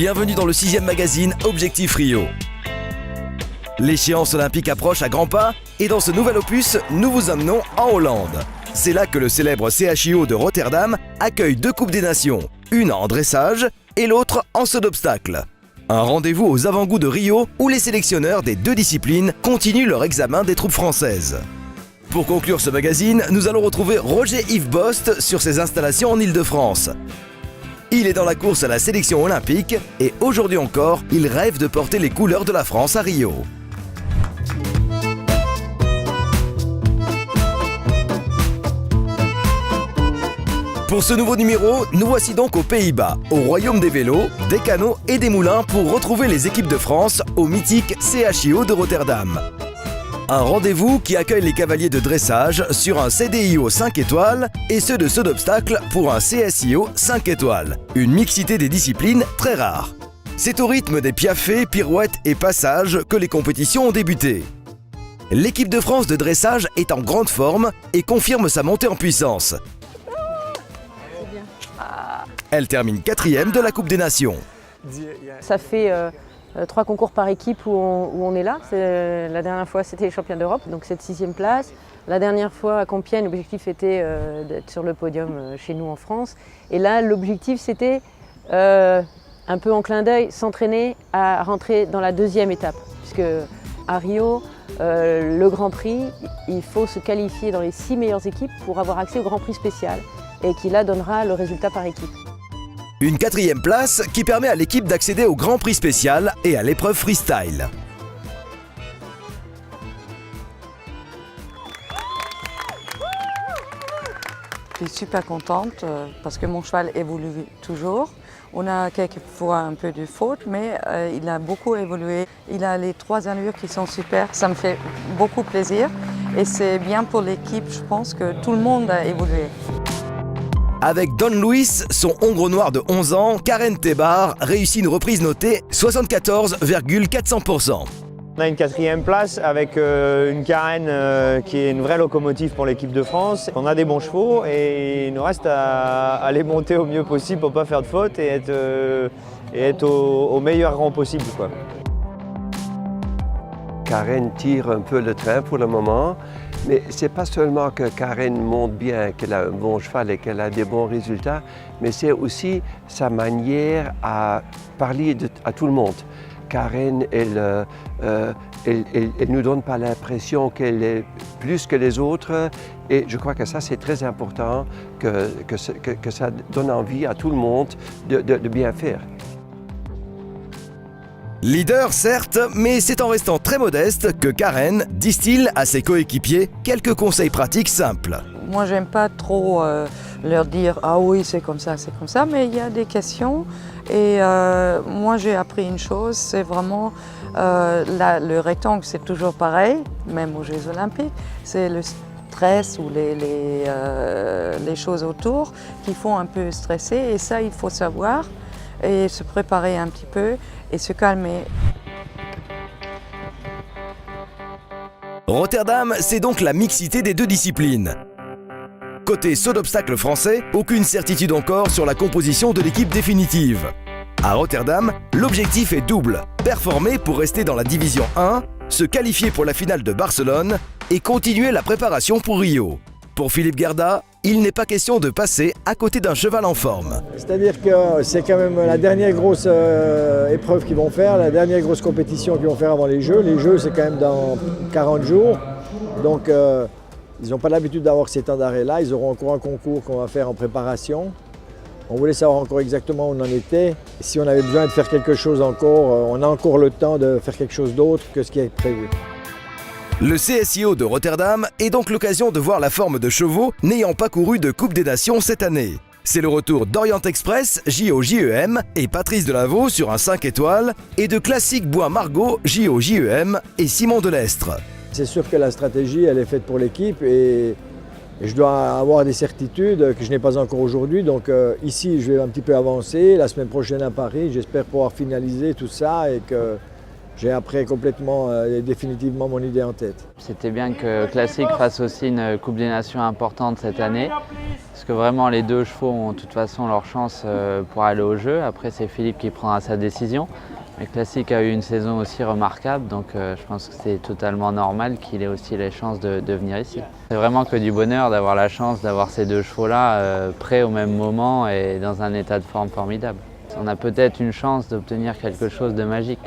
Bienvenue dans le 6e magazine Objectif Rio. L'échéance olympique approche à grands pas et dans ce nouvel opus, nous vous emmenons en Hollande. C'est là que le célèbre CHIO de Rotterdam accueille 2 Coupes des Nations, une en dressage et l'autre en saut d'obstacle. Un rendez-vous aux avant-goûts de Rio où les sélectionneurs des 2 disciplines continuent leur examen des troupes françaises. Pour conclure ce magazine, nous allons retrouver Roger-Yves Bost sur ses installations en Île-de-France. Il est dans la course à la sélection olympique et aujourd'hui encore, il rêve de porter les couleurs de la France à Rio. Pour ce nouveau numéro, nous voici donc aux Pays-Bas, au royaume des vélos, des canots et des moulins pour retrouver les équipes de France au mythique CHIO de Rotterdam. Un rendez-vous qui accueille les cavaliers de dressage sur un CDIO 5 étoiles et ceux de saut d'obstacle pour un CSIO 5 étoiles. Une mixité des disciplines très rare. C'est au rythme des piaffés, pirouettes et passages que les compétitions ont débuté. L'équipe de France de dressage est en grande forme et confirme sa montée en puissance. Elle termine 4e de la Coupe des Nations. Ça fait 3 concours par équipe où on est là. La dernière fois, c'était les champions d'Europe, donc cette 6e place. La dernière fois à Compiègne, l'objectif était d'être sur le podium chez nous en France. Et là, l'objectif, c'était un peu en clin d'œil, s'entraîner à rentrer dans la 2e étape. Puisque à Rio, le Grand Prix, il faut se qualifier dans les 6 meilleures équipes pour avoir accès au Grand Prix spécial et qui là donnera le résultat par équipe. Une 4e place qui permet à l'équipe d'accéder au Grand Prix spécial et à l'épreuve freestyle. Je suis super contente parce que mon cheval évolue toujours. On a quelquefois un peu de faute, mais il a beaucoup évolué. Il a les 3 allures qui sont super, ça me fait beaucoup plaisir. Et c'est bien pour l'équipe, je pense que tout le monde a évolué. Avec Don Luis, son hongre noir de 11 ans, Karen Tebar réussit une reprise notée 74,400%. On a une 4e place avec une Karen qui est une vraie locomotive pour l'équipe de France. On a des bons chevaux et il nous reste à les monter au mieux possible pour ne pas faire de faute et être au meilleur rang possible, quoi. Karen tire un peu le train pour le moment, mais ce n'est pas seulement que Karen monte bien, qu'elle a un bon cheval et qu'elle a des bons résultats, mais c'est aussi sa manière à parler à tout le monde. Karen, elle ne nous donne pas l'impression qu'elle est plus que les autres et je crois que ça c'est très important, que ça donne envie à tout le monde de bien faire. Leader certes, mais c'est en restant très modeste que Karen distille à ses coéquipiers quelques conseils pratiques simples. Moi j'aime pas trop leur dire « ah oui c'est comme ça », mais il y a des questions et moi j'ai appris une chose, c'est vraiment le rectangle c'est toujours pareil, même aux Jeux Olympiques, c'est le stress ou les choses autour qui font un peu stresser et ça il faut savoir et se préparer un petit peu et se calmer. Rotterdam, c'est donc la mixité des 2 disciplines. Côté saut d'obstacle français, aucune certitude encore sur la composition de l'équipe définitive. À Rotterdam, l'objectif est double, performer pour rester dans la division 1, se qualifier pour la finale de Barcelone et continuer la préparation pour Rio. Pour Philippe Gerda, il n'est pas question de passer à côté d'un cheval en forme. C'est-à-dire que c'est quand même la dernière grosse épreuve qu'ils vont faire, la dernière grosse compétition qu'ils vont faire avant les Jeux. Les Jeux, c'est quand même dans 40 jours. Donc, ils n'ont pas l'habitude d'avoir ces temps d'arrêt-là. Ils auront encore un concours qu'on va faire en préparation. On voulait savoir encore exactement où on en était. Et si on avait besoin de faire quelque chose encore, on a encore le temps de faire quelque chose d'autre que ce qui est prévu. Le CSIO de Rotterdam est donc l'occasion de voir la forme de chevaux n'ayant pas couru de Coupe des Nations cette année. C'est le retour d'Orient Express, JO-JEM et Patrice Delaveau sur un 5 étoiles et de Classique Bois Margot, JO-JEM et Simon Delestre. C'est sûr que la stratégie, elle est faite pour l'équipe et je dois avoir des certitudes que je n'ai pas encore aujourd'hui. Donc ici, je vais un petit peu avancer. La semaine prochaine à Paris, j'espère pouvoir finaliser tout ça et que j'ai après complètement et définitivement mon idée en tête. C'était bien que Classique fasse aussi une Coupe des Nations importante cette année, parce que vraiment les deux chevaux ont de toute façon leur chance pour aller au jeu. Après c'est Philippe qui prendra sa décision. Mais Classique a eu une saison aussi remarquable, donc je pense que c'est totalement normal qu'il ait aussi les chances de venir ici. C'est vraiment que du bonheur d'avoir la chance d'avoir ces deux chevaux-là prêts au même moment et dans un état de forme formidable. On a peut-être une chance d'obtenir quelque chose de magique.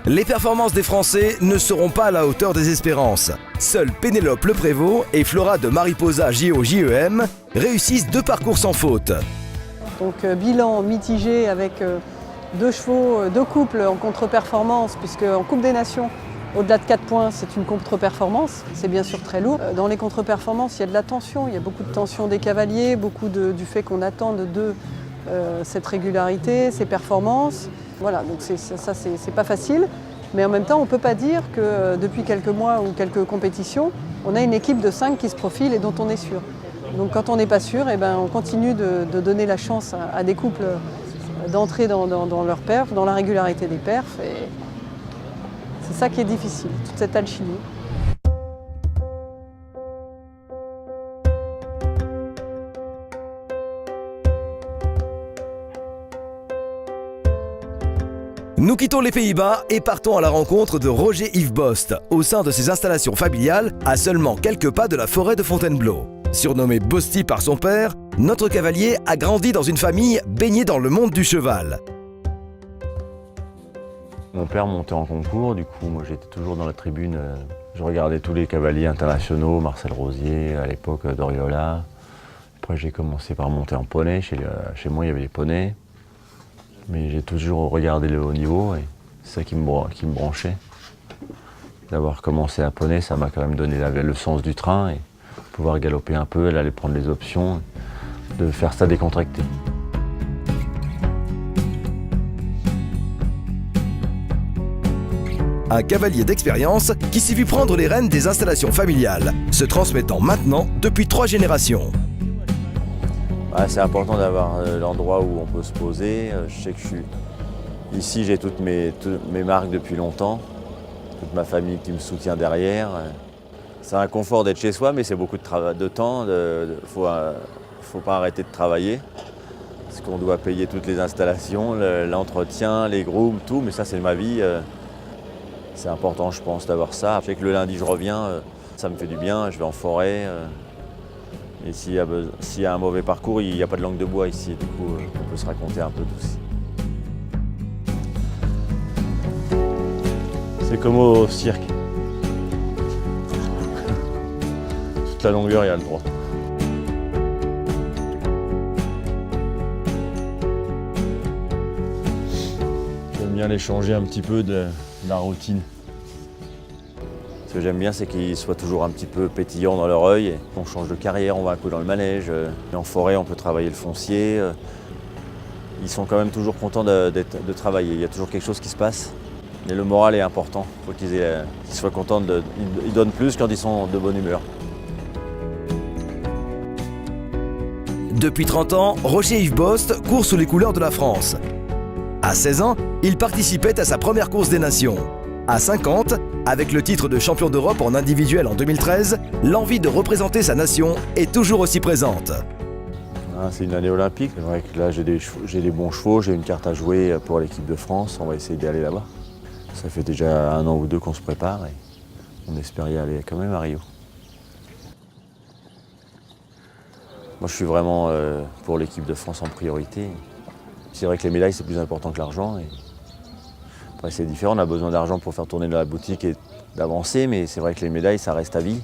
Les performances des Français ne seront pas à la hauteur des espérances. Seuls Pénélope Le Prévost et Flora de Mariposa JO-JEM réussissent 2 parcours sans faute. Donc bilan mitigé avec 2 chevaux, 2 couples en contre-performance, puisque en Coupe des Nations, au-delà de 4 points, c'est une contre-performance. C'est bien sûr très lourd. Dans les contre-performances, il y a de la tension. Il y a beaucoup de tension des cavaliers, beaucoup du fait qu'on attend d'eux cette régularité, ces performances. Voilà, donc ça, c'est pas facile. Mais en même temps, on ne peut pas dire que depuis quelques mois ou quelques compétitions, on a une équipe de 5 qui se profile et dont on est sûr. Donc quand on n'est pas sûr, eh ben, on continue de donner la chance à des couples d'entrer dans leur perf, dans la régularité des perfs. Et c'est ça qui est difficile, toute cette alchimie. Nous quittons les Pays-Bas et partons à la rencontre de Roger-Yves Bost, au sein de ses installations familiales, à seulement quelques pas de la forêt de Fontainebleau. Surnommé Bosti par son père, notre cavalier a grandi dans une famille baignée dans le monde du cheval. Mon père montait en concours, du coup moi j'étais toujours dans la tribune. Je regardais tous les cavaliers internationaux, Marcel Rosier, à l'époque Doriola. Après j'ai commencé par monter en poney, chez moi il y avait les poneys. Mais j'ai toujours regardé le haut niveau et c'est ça qui me branchait. D'avoir commencé à poney, ça m'a quand même donné le sens du train et pouvoir galoper un peu, aller prendre les options, de faire ça décontracté. Un cavalier d'expérience qui s'est vu prendre les rênes des installations familiales, se transmettant maintenant depuis 3 générations. C'est important d'avoir l'endroit où on peut se poser. Je sais que ici, j'ai toutes mes marques depuis longtemps, toute ma famille qui me soutient derrière. C'est un confort d'être chez soi, mais c'est beaucoup de temps. Faut pas arrêter de travailler, parce qu'on doit payer toutes les installations, l'entretien, les grooms, tout. Mais ça, c'est ma vie. C'est important, je pense, d'avoir ça. Je sais que le lundi, je reviens, ça me fait du bien. Je vais en forêt. Et s'il y a un mauvais parcours, il n'y a pas de langue de bois ici. Du coup, on peut se raconter un peu tous. C'est comme au cirque. Toute la longueur, il y a le droit. J'aime bien les changer un petit peu de la routine. Ce que j'aime bien, c'est qu'ils soient toujours un petit peu pétillants dans leur œil. On change de carrière, on va un coup dans le manège. En forêt, on peut travailler le foncier. Ils sont quand même toujours contents de travailler. Il y a toujours quelque chose qui se passe. Et le moral est important. Il faut qu'ils soient contents. Ils donnent plus quand ils sont de bonne humeur. Depuis 30 ans, Roger-Yves Bost court sous les couleurs de la France. À 16 ans, il participait à sa première course des nations. À 50, avec le titre de champion d'Europe en individuel en 2013, l'envie de représenter sa nation est toujours aussi présente. C'est une année olympique. C'est vrai que là, j'ai des bons chevaux, j'ai une carte à jouer pour l'équipe de France. On va essayer d'aller là-bas. Ça fait déjà 1 an ou 2 qu'on se prépare et on espère y aller quand même à Rio. Moi, je suis vraiment pour l'équipe de France en priorité. C'est vrai que les médailles, c'est plus important que l'argent. Après, c'est différent, on a besoin d'argent pour faire tourner la boutique et d'avancer, mais c'est vrai que les médailles, ça reste à vie.